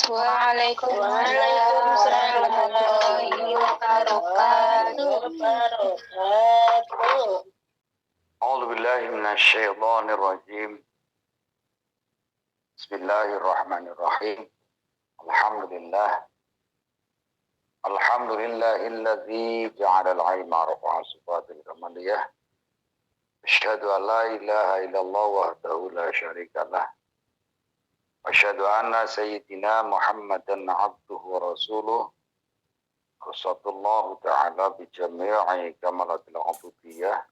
Waalaikumsalam warahmatullahi wabarakatuh. أعوذ بالله من الشيطان الرجيم. بسم الله الرحمن الرحيم. الحمد لله الذي جعل العلم رفع صفات الكمالية. أشهد أن لا إله إلا الله وحده لا شريك له. أشهد أن سيدنا محمدا عبده ورسوله. قصة الله تعالى بجميع كمالات العبودية.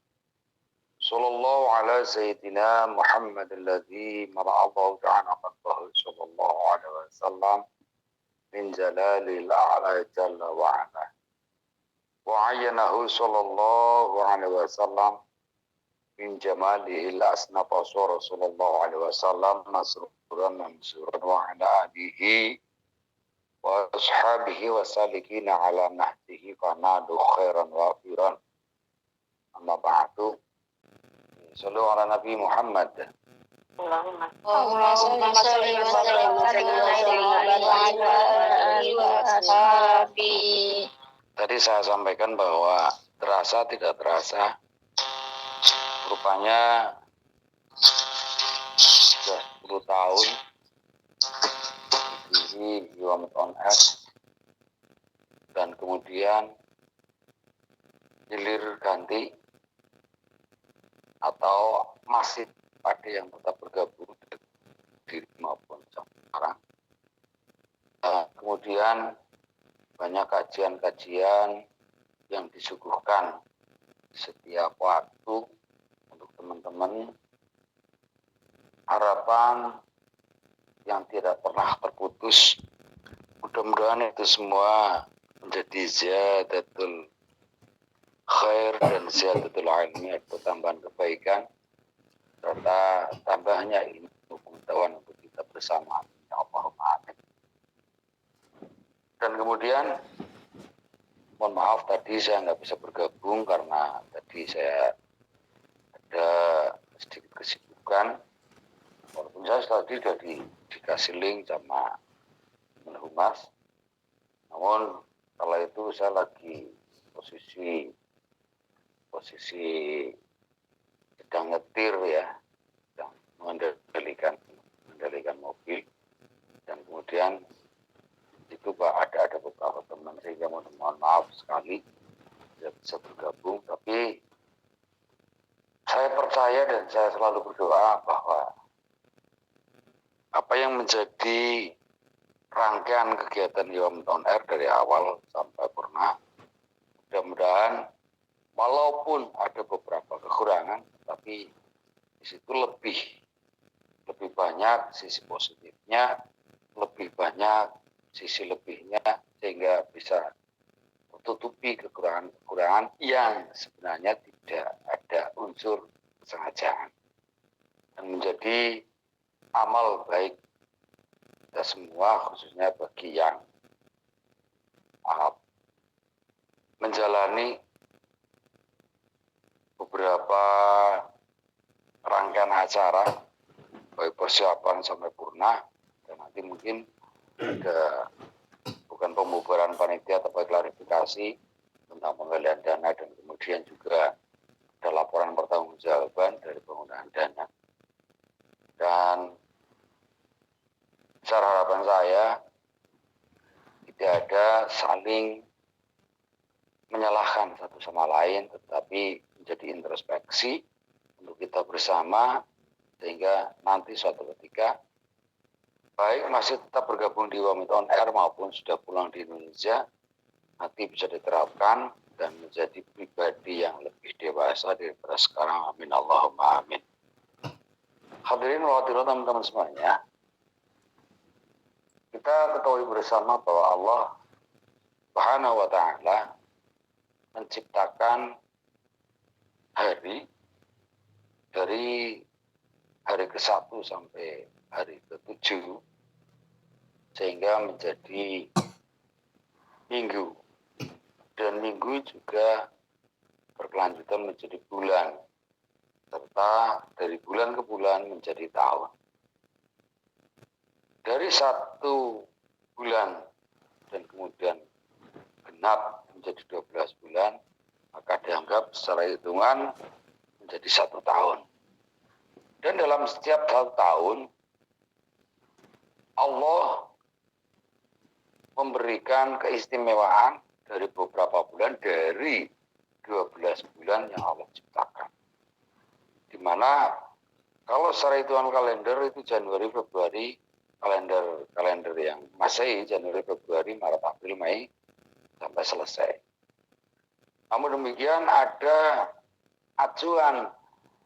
صلى الله على سيدنا محمد الذي مرأى الله تعالى قلبه صلى الله عليه وسلم من جلال الأعلى جل وعلا. وعينه صلى الله عليه وسلم من جماله الأسنى فصور صلى الله عليه وسلم مسرورا منصورا وعلى آله وأصحابه وسالكين على نهجه فنالوا خيرا وافرا. أما بعد Sallu ala Nabi Muhammad. Allahumma sholli wa sallim ala alihi wa ashabihi. Tadi saya sampaikan bahwa terasa tidak terasa, rupanya sudah 10 tahun di Iwamut on Air, dan kemudian hilir ganti atau masih pada yang tetap bergabung di maupun sekarang. Kemudian banyak kajian-kajian yang disuguhkan setiap waktu untuk teman-teman. Harapan yang tidak pernah terputus. Mudah-mudahan itu semua menjadi ziyadatul khair dan ziyadatul ilmi atau tambahan kebaikan serta tambahnya ilmu pengetahuan untuk kita bersama. Allahumma amin. Dan kemudian mohon maaf tadi saya nggak bisa bergabung karena tadi saya ada sedikit kesibukan, walaupun saya tadi sudah dikasih link sama Humas, namun kala itu saya lagi posisi sedang ngetir ya, sedang mengendalikan mobil, dan kemudian itu ada beberapa teman sehingga mohon maaf sekali tidak bisa bergabung. Tapi saya percaya dan saya selalu berdoa bahwa apa yang menjadi rangkaian kegiatan Iwamut on Air dari awal sampai purna, mudah-mudahan walaupun ada beberapa kekurangan, tapi di situ lebih banyak sisi positifnya, lebih banyak sisi lebihnya, sehingga bisa menutupi kekurangan yang sebenarnya tidak ada unsur kesengajaan, dan menjadi amal baik kita semua, khususnya bagi yang menjalani beberapa rangkaian acara baik persiapan sampai purna, dan nanti mungkin ada bukan pembubaran panitia tapi klarifikasi tentang penggalian dana, dan kemudian juga ada laporan pertanggungjawaban dari penggunaan dana. Dan besar harapan saya tidak ada saling menyalahkan satu sama lain, tetapi menjadi introspeksi untuk kita bersama, sehingga nanti suatu ketika baik masih tetap bergabung di Iwamut on Air maupun sudah pulang di Indonesia, nanti bisa diterapkan dan menjadi pribadi yang lebih dewasa daripada sekarang. Amin Allahumma amin. Hadirin wa hadirat teman-teman semuanya, kita ketahui bersama bahwa Allah Subhanahu wa ta'ala menciptakan hari dari hari ke-1 sampai hari ke-7 sehingga menjadi minggu, dan minggu juga berkelanjutan menjadi bulan, serta dari bulan ke bulan menjadi tahun. Dari satu bulan dan kemudian genap menjadi 12 bulan, maka dianggap secara hitungan menjadi 1 tahun. Dan dalam setiap 1 tahun, Allah memberikan keistimewaan dari beberapa bulan dari 12 bulan yang Allah ciptakan. Di mana kalau secara hitungan kalender itu Januari, Februari, kalender yang Masehi, Januari, Februari, Maret, April, Mei, sampai selesai. Namun demikian ada acuan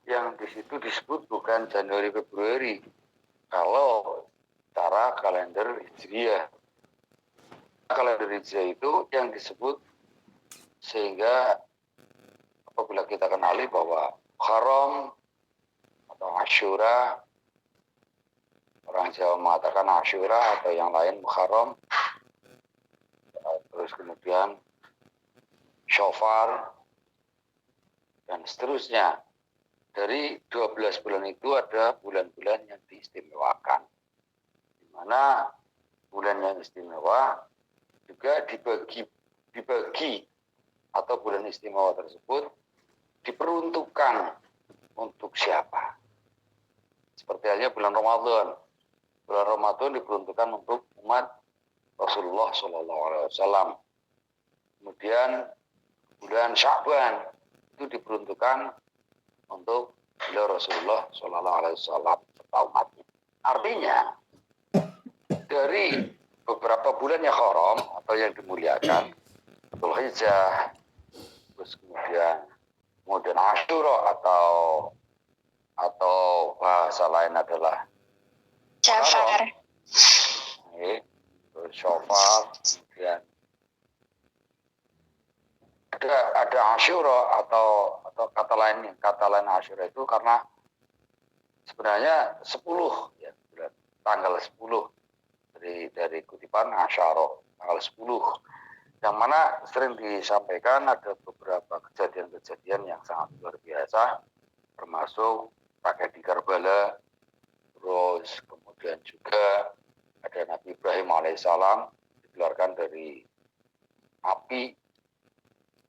yang di situ disebut bukan Januari, Februari. Kalau cara kalender Hijriah. Kalender Hijriah itu yang disebut sehingga apabila kita kenali bahwa Muharram atau Asyura, orang Jawa mengatakan Asyura atau yang lain Muharram, terus kemudian Syawal dan seterusnya. Dari 12 bulan itu ada bulan-bulan yang diistimewakan, di mana bulan yang istimewa juga dibagi atau bulan istimewa tersebut diperuntukkan untuk siapa. Seperti halnya bulan Ramadan. Bulan Ramadan diperuntukkan untuk umat Rasulullah SAW. Kemudian bulan Sya'ban itu diperuntukkan untuk beliau Rasulullah SAW serta umatnya. Artinya dari beberapa bulan yang haram atau yang dimuliakan, Dzulhijjah, terus kemudian Asyura atau bahasa lain adalah Jafar. Terus Syawal, kemudian ada Asyura atau kata lain Asyura itu karena sebenarnya 10 ya, tanggal 10 dari kutipan Asyara, tanggal 10, yang mana sering disampaikan ada beberapa kejadian-kejadian yang sangat luar biasa, termasuk tragedi Karbala, terus kemudian juga ada Nabi Ibrahim alaihissalam dikeluarkan dari api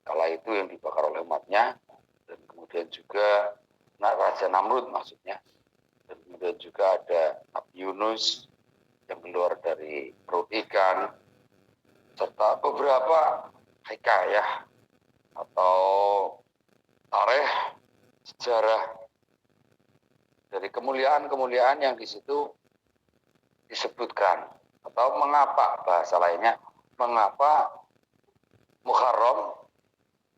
kala itu yang dibakar oleh umatnya, dan kemudian juga Raja Namrud maksudnya, dan kemudian juga ada Nabi Yunus yang keluar dari perut ikan, serta beberapa hikayah atau tarikh sejarah dari kemuliaan-kemuliaan yang di situ disebutkan, atau mengapa bahasa lainnya, mengapa Muharram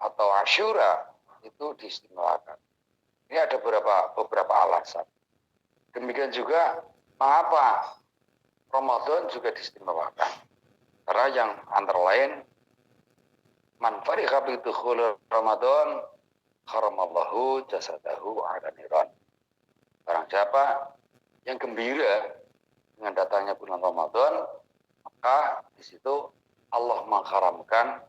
atau Asyura itu diistimewakan. Ini ada beberapa alasan. Demikian juga mengapa Ramadan juga diistimewakan. Karena yang antara lain, man farihha bi dukhul Ramadan haramallahu jasadahu 'ala niran. Barang siapa yang gembira dengan datangnya bulan Ramadan, maka di situ Allah mengharamkan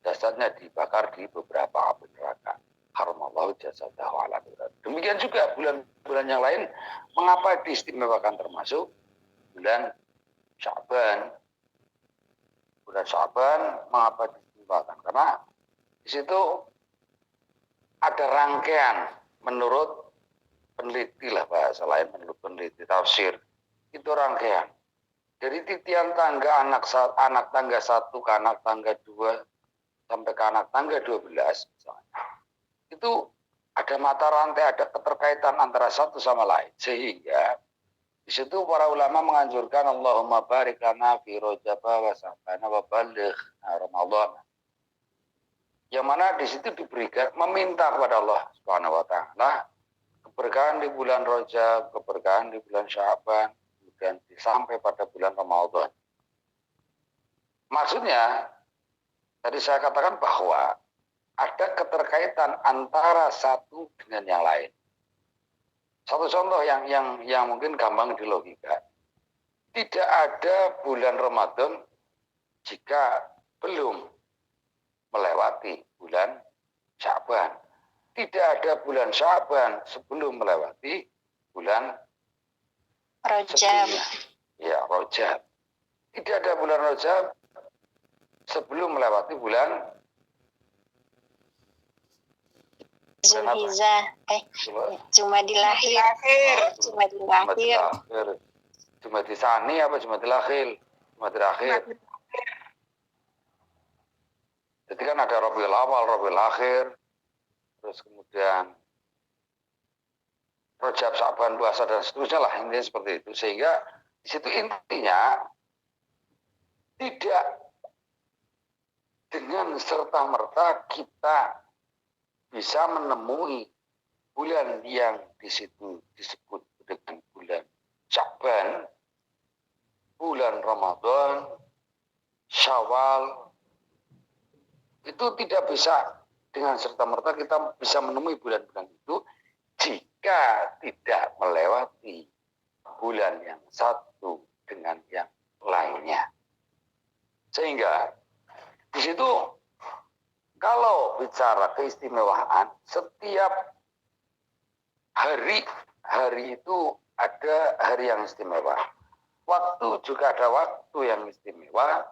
jasadnya dibakar di beberapa api neraka. Haramallahu jasadahu 'ala niran. Demikian juga bulan-bulan yang lain, mengapa diistimewakan, termasuk bulan Sya'ban. Bulan Sya'ban mengapa diistimewakan? Karena di situ ada rangkaian menurut peneliti lah, bahasa lain menurut peneliti tafsir, itu rangkaian dari titian tangga anak tangga 1 ke anak tangga 2 sampai ke anak tangga 12 misalnya. Itu ada mata rantai, ada keterkaitan antara satu sama lain, sehingga di situ para ulama menganjurkan Allahumma barik lana fi Rajab wa Sya'ban wa balligh Ramadan. Yang mana di situ diberikan meminta kepada Allah Subhanahu wa taala keberkahan di bulan Rajab, keberkahan di bulan Sya'ban, kemudian sampai pada bulan Ramadan. Maksudnya tadi saya katakan bahwa ada keterkaitan antara satu dengan yang lain. Satu contoh yang mungkin gampang dilogika. Tidak ada bulan Ramadan jika belum melewati bulan Sya'ban. Tidak ada bulan Sya'ban sebelum melewati bulan Rajab. Ya, Rajab. tidak ada bulan Rajab sebelum melewati bulan Zulhijjah, Jumadil Akhir. Jumadil Akhir. Jumadil Tsani apa Jumadil Akhir? Jumadil Akhir. Jadi kan ada Rabiul Awal, Rabiul Akhir, terus kemudian Rajab, Sa'ban, puasa dan seterusnya lah, intinya seperti itu. Sehingga di situ intinya tidak dengan serta-merta kita bisa menemui bulan yang di situ disebut dengan bulan Sya'ban, bulan Ramadan, Syawal. Itu tidak bisa dengan serta-merta kita bisa menemui bulan-bulan itu jika tidak melewati bulan yang satu dengan yang lainnya. Sehingga di situ kalau bicara keistimewaan, setiap hari itu ada hari yang istimewa. Waktu juga ada waktu yang istimewa,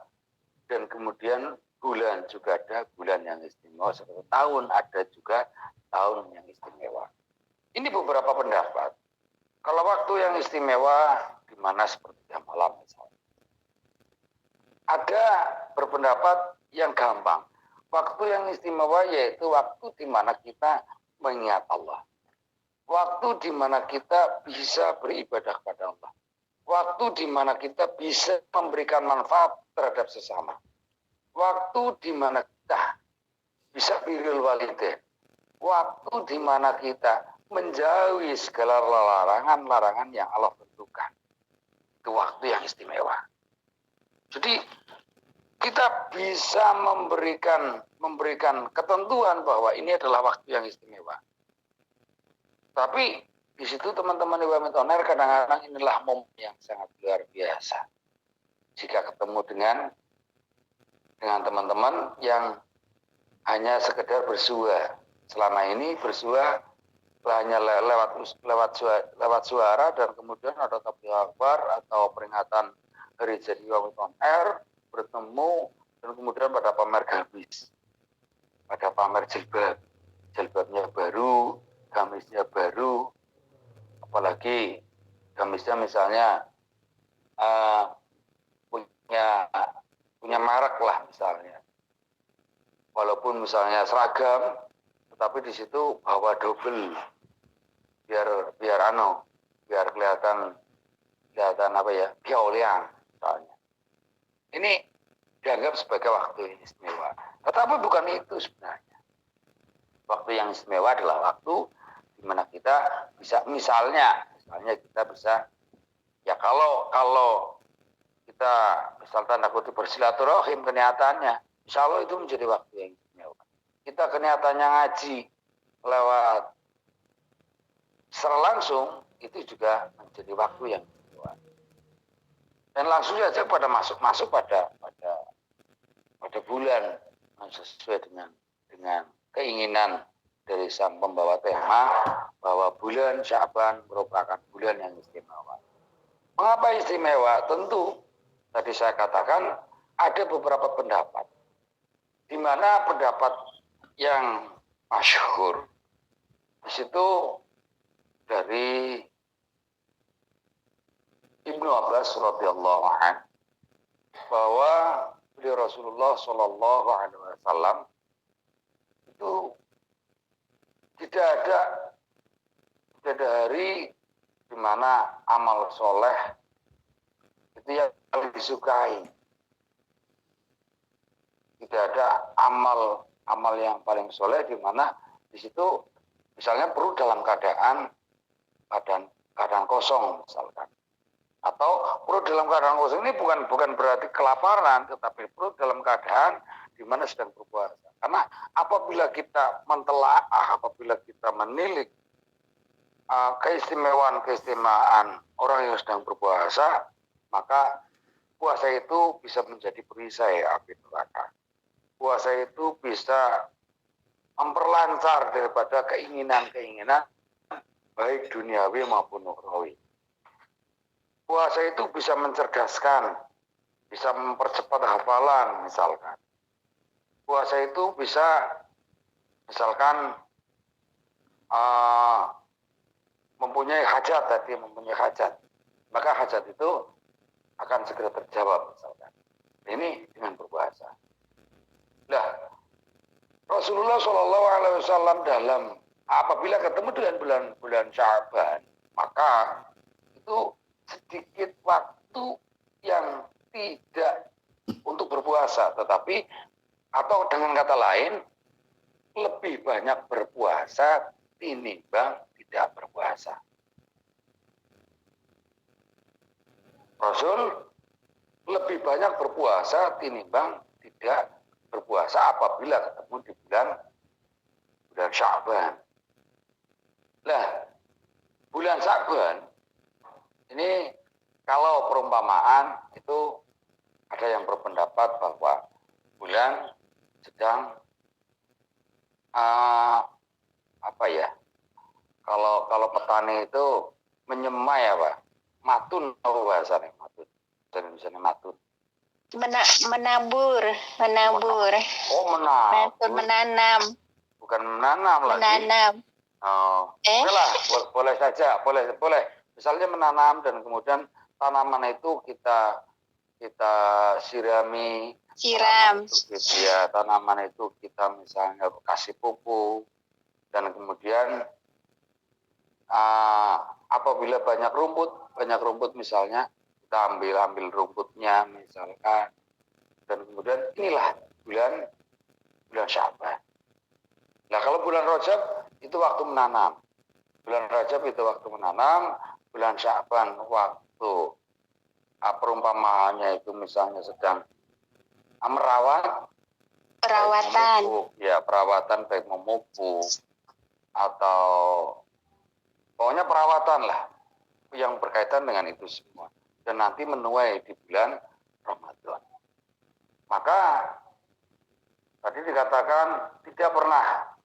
dan kemudian bulan juga ada bulan yang istimewa. Seperti tahun ada juga tahun yang istimewa. Ini beberapa pendapat. Kalau waktu yang istimewa di mana seperti jam malam misalnya. Ada berpendapat yang gampang. Waktu yang istimewa yaitu waktu di mana kita mengingat Allah. Waktu di mana kita bisa beribadah kepada Allah. Waktu di mana kita bisa memberikan manfaat terhadap sesama. Waktu di mana kita bisa birrul walidain. Waktu di mana kita menjauhi segala larangan-larangan yang Allah tentukan. Itu waktu yang istimewa. Jadi kita bisa memberikan ketentuan bahwa ini adalah waktu yang istimewa. Tapi di situ teman-teman Ibu Mitoner kadang-kadang inilah momen yang sangat luar biasa. Jika ketemu dengan teman-teman yang hanya sekedar bersua. Selama ini bersua hanya lewat suara dan kemudian ada tabligh akbar atau peringatan hari jadi Ibu Mitoner bertemu dan kemudian pada pamer gamis, pada pamer jilbabnya baru, gamisnya baru, apalagi gamisnya misalnya punya merek lah misalnya, walaupun misalnya seragam, tetapi di situ bawa double biar kelihatan apa ya, piauliang misalnya. Ini dianggap sebagai waktu yang istimewa. Tetapi bukan itu sebenarnya. Waktu yang istimewa adalah waktu di mana kita bisa, misalnya kita bisa, ya kalau kita misal tanda kutip bersilaturahim keniatannya, insya Allah itu menjadi waktu yang istimewa. Kita keniatannya ngaji lewat secara langsung, itu juga menjadi waktu yang istimewa. Dan langsung saja pada masuk pada bulan sesuai dengan keinginan dari sang pembawa tema bahwa bulan Sya'ban merupakan bulan yang istimewa. Mengapa istimewa? Tentu tadi saya katakan ada beberapa pendapat. Di mana pendapat yang masyhur di situ dari Ibnu Abbas radhiyallahu anhu bahwa beliau Rasulullah Shallallahu Alaihi Wasallam itu tidak ada hari di mana amal soleh itu yang paling disukai. Tidak ada amal yang paling soleh di mana di situ misalnya perlu dalam keadaan kosong misalkan. Atau perut dalam keadaan kosong ini bukan berarti kelaparan, tetapi perut dalam keadaan di mana sedang berpuasa. Karena apabila kita mentelaah, apabila kita menilik keistimewaan orang yang sedang berpuasa, maka puasa itu bisa menjadi perisai api neraka. Puasa itu bisa memperlancar daripada keinginan baik duniawi maupun ukhrawi. Puasa itu bisa mencerdaskan bisa mempercepat hafalan misalkan. Puasa itu bisa misalkan mempunyai hajat, maka hajat itu akan segera terjawab misalkan. Ini dengan berpuasa. Nah, Rasulullah Shallallahu Alaihi Wasallam dalam apabila ketemu dengan bulan Sya'ban, maka itu sedikit waktu yang tidak untuk berpuasa, tetapi atau dengan kata lain lebih banyak berpuasa tinimbang tidak berpuasa. Rasul lebih banyak berpuasa tinimbang tidak berpuasa apabila ketemu di bulan Sya'ban. Nah, bulan Sya'ban ini kalau perumpamaan itu ada yang berpendapat bahwa bulan sedang kalau petani itu menyemai matun apa bahasanya matun? Misalnya matun. Menabur. Oh, menabur. Menanam. Bukan menanam lagi. Menanam. Oh, oke lah, boleh saja, boleh. Misalnya menanam dan kemudian tanaman itu kita sirami. Tanaman itu kita misalnya kasih pupuk dan kemudian apabila banyak rumput misalnya kita ambil rumputnya misalkan dan kemudian inilah bulan Sya'ban. Nah, kalau bulan Rajab itu waktu menanam. Bulan Rajab itu waktu menanam, bulan Sya'ban waktu perumpamaannya itu misalnya sedang perawatan. Perawatan baik memupuk atau pokoknya perawatan lah yang berkaitan dengan itu semua. Dan nanti menuai di bulan Ramadan. Maka tadi dikatakan tidak pernah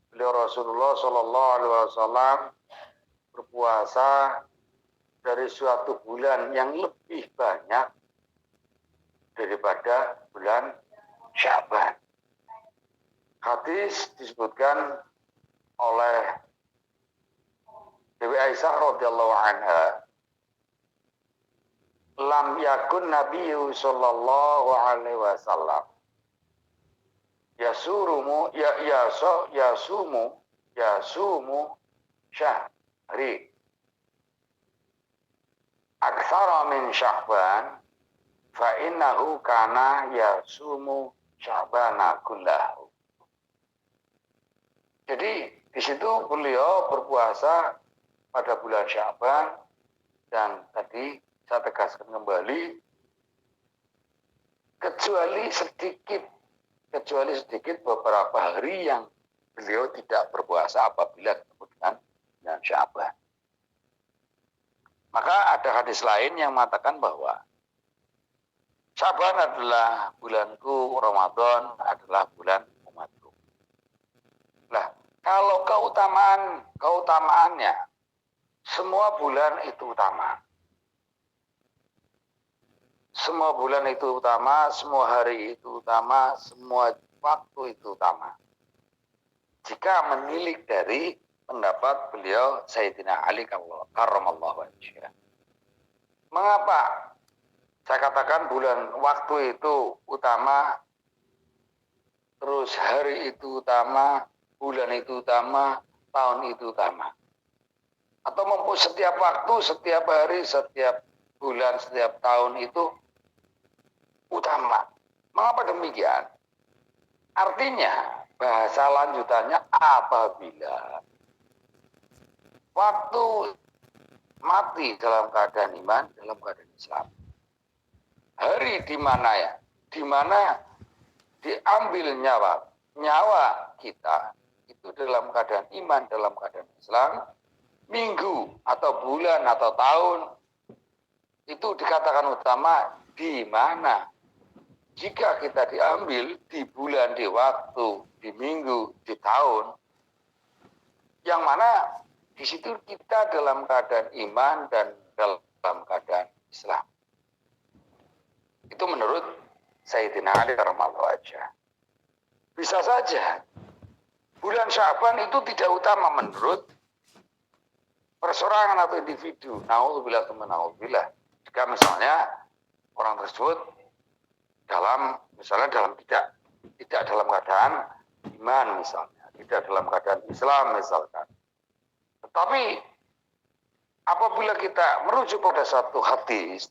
beliau Rasulullah Shallallahu Alaihi Wasallam berpuasa dari suatu bulan yang lebih banyak daripada bulan Sya'ban. Hadis disebutkan oleh Dewi Aisyah radhiyallahu anha, lam yakun Nabiyyu sallallahu alaihi wasallam yasumu syahri aktsara min Sya'ban fa innahu kana yasumu Sya'bana kullahu. Jadi di situ beliau berpuasa pada bulan Sya'ban dan tadi saya tegaskan kembali kecuali sedikit beberapa hari yang beliau tidak berpuasa apabila ketemu dengan bulan Sya'ban. Maka ada hadis lain yang mengatakan bahwa Sya'ban adalah bulanku, Ramadan adalah bulan umatku. Nah, kalau keutamaannya, semua bulan itu utama. Semua bulan itu utama, semua hari itu utama, semua waktu itu utama. Jika menilik dari pendapat beliau Sayyidina Ali karramallahu wajhah. Mengapa saya katakan waktu itu utama, terus hari itu utama, bulan itu utama, tahun itu utama. Atau setiap waktu, setiap hari, setiap bulan, setiap tahun itu utama. Mengapa demikian? Artinya, bahasa lanjutannya apabila waktu mati dalam keadaan iman, dalam keadaan Islam. Hari di mana diambil nyawa kita itu dalam keadaan iman, dalam keadaan Islam. Minggu atau bulan atau tahun itu dikatakan utama di mana jika kita diambil di bulan, di waktu, di minggu, di tahun, yang mana di situ kita dalam keadaan iman dan dalam keadaan Islam. Itu menurut Sayyidina Ali karramallahu wajhah. Bisa saja bulan Sya'ban itu tidak utama menurut perseorangan atau individu. Naudzubillah tsumma naudzubillah. Jika misalnya orang tersebut misalnya tidak dalam keadaan iman misalnya, tidak dalam keadaan Islam misalkan. Tetapi apabila kita merujuk pada satu hadis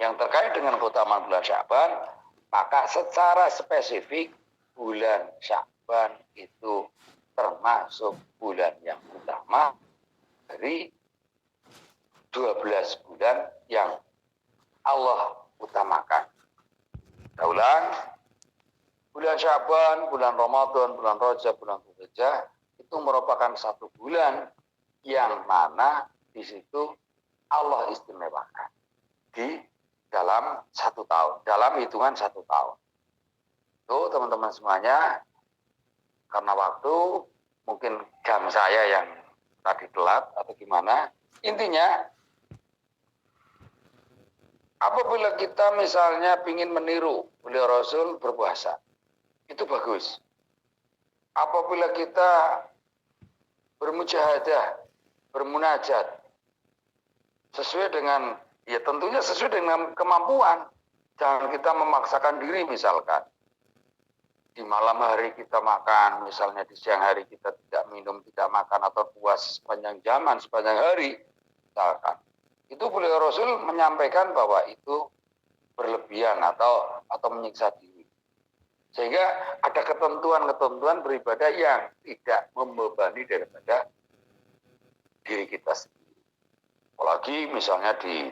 yang terkait dengan keutamaan bulan Sya'ban, maka secara spesifik bulan Sya'ban itu termasuk bulan yang utama dari 12 bulan yang Allah utamakan. Kita ulang, bulan Sya'ban, bulan Ramadan, bulan Rajab, bulan Dzulhijjah itu merupakan satu bulan yang mana di situ Allah istimewakan di dalam 1 tahun, dalam hitungan 1 tahun. Itu teman-teman semuanya, karena waktu mungkin jam saya yang tadi telat atau gimana. Intinya, apabila kita misalnya ingin meniru beliau Rasul berpuasa, itu bagus. Apabila kita bermujahadah, bermunajat, sesuai dengan, ya tentunya sesuai dengan kemampuan. Jangan kita memaksakan diri misalkan. Di malam hari kita makan, misalnya di siang hari kita tidak minum, tidak makan, atau puas sepanjang zaman, sepanjang hari, misalkan. Itu beliau Rasul menyampaikan bahwa itu berlebihan atau menyiksa diri. Sehingga ada ketentuan-ketentuan beribadah yang tidak membebani daripada diri kita sendiri. Apalagi misalnya di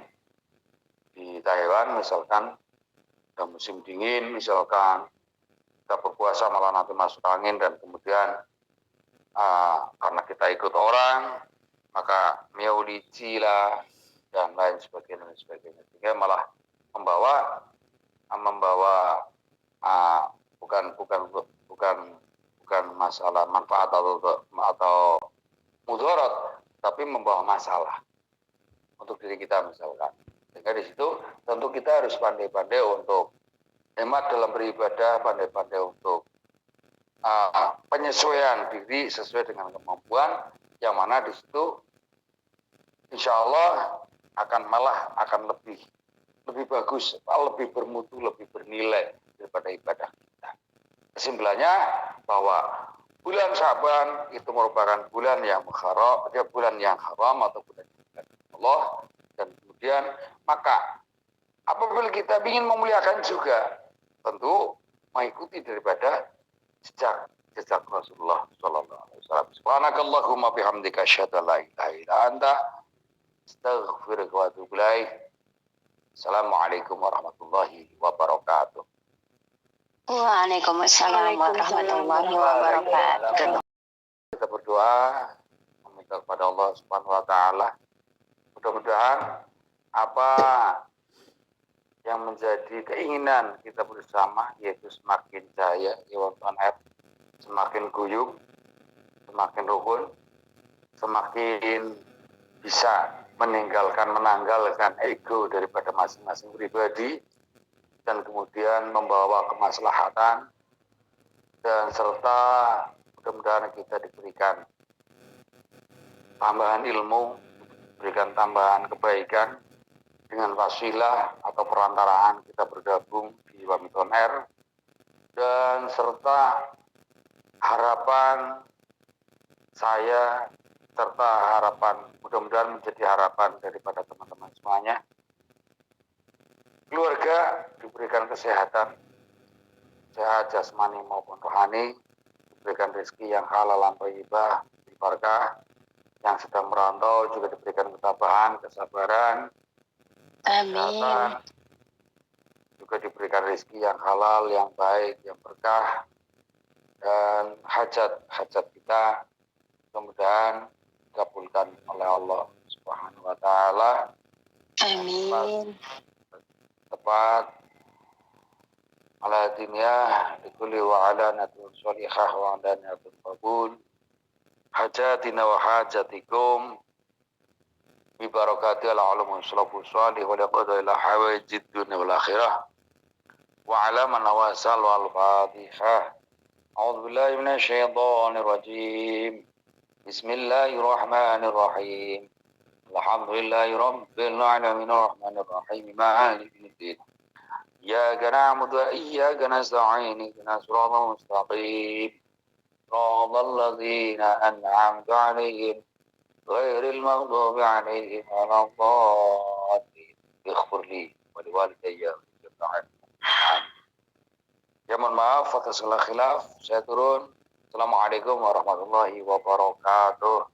Taiwan misalkan, ada musim dingin misalkan, kita berpuasa malah nanti masuk angin, dan kemudian karena kita ikut orang, maka miaulici lah, dan lain sebagainya, sehingga malah membawa bukan masalah manfaat atau mudarat, tapi membawa masalah untuk diri kita misalkan. Sehingga di situ tentu kita harus pandai-pandai untuk hemat dalam beribadah, pandai-pandai untuk penyesuaian diri sesuai dengan kemampuan, yang mana di situ insya Allah akan lebih bagus, lebih bermutu, lebih bernilai daripada ibadah kita. Kesimpulannya bahwa bulan Sya'ban itu merupakan bulan yang haram atau bulan Allah, dan kemudian maka apabila kita ingin memuliakan juga, tentu mengikuti daripada jejak Rasulullah sallallahu alaihi wasallam. Subhanakallahumma bihamdika asyhadu an la ilaha illa anta astaghfiruka wa atubu ilaik. Assalamualaikum warahmatullahi wabarakatuh. Waalaikumsalam warahmatullahi wabarakatuh. Kita berdoa meminta kepada Allah Subhanahu wa taala, mudah-mudahan apa yang menjadi keinginan kita bersama, yaitu semakin jaya Iwan Air, semakin guyup, semakin rukun, semakin bisa menanggalkan ego daripada masing-masing pribadi, dan kemudian membawa kemaslahatan, dan serta mudah-mudahan kita diberikan tambahan ilmu, diberikan tambahan kebaikan, dengan wasilah atau perantaraan kita bergabung di Wamiton Air, dan serta harapan saya, serta harapan mudah-mudahan menjadi harapan daripada teman-teman semuanya, keluarga diberikan kesehatan, sehat jasmani maupun rohani, diberikan rezeki yang halal dan thayyibah, barakah, yang sedang merantau juga diberikan ketabahan, kesabaran, Amin. juga diberikan rezeki yang halal, yang baik, yang berkah, dan hajat kita mudah-mudahan dikabulkan oleh Allah Subhanahu wa taala. Amin. Tepat ala dunya likulli wa ala natun sholihah wa adanatul qabul hajatina wa hajatikum bi barakati al ulum salafus salih wa laqad ila hawaijid dunya wal akhirah وعلى من وصل والفاتحة. أعوذ بالله من الشيطان الرجيم. بسم الله الرحمن الرحيم. الحمد لله رب العالمين الرحمن الرحيم مالك الدين. إياك نعبد وإياك نستعين اهدنا الصراط المستقيم صراط الذين أنعمت عليهم غير المغضوب عليهم ولا الضالين. اغفر لي ولوالدي ولجميع. Ya mohon maaf atas segala khilaf. Saya turun. Assalamualaikum warahmatullahi wabarakatuh.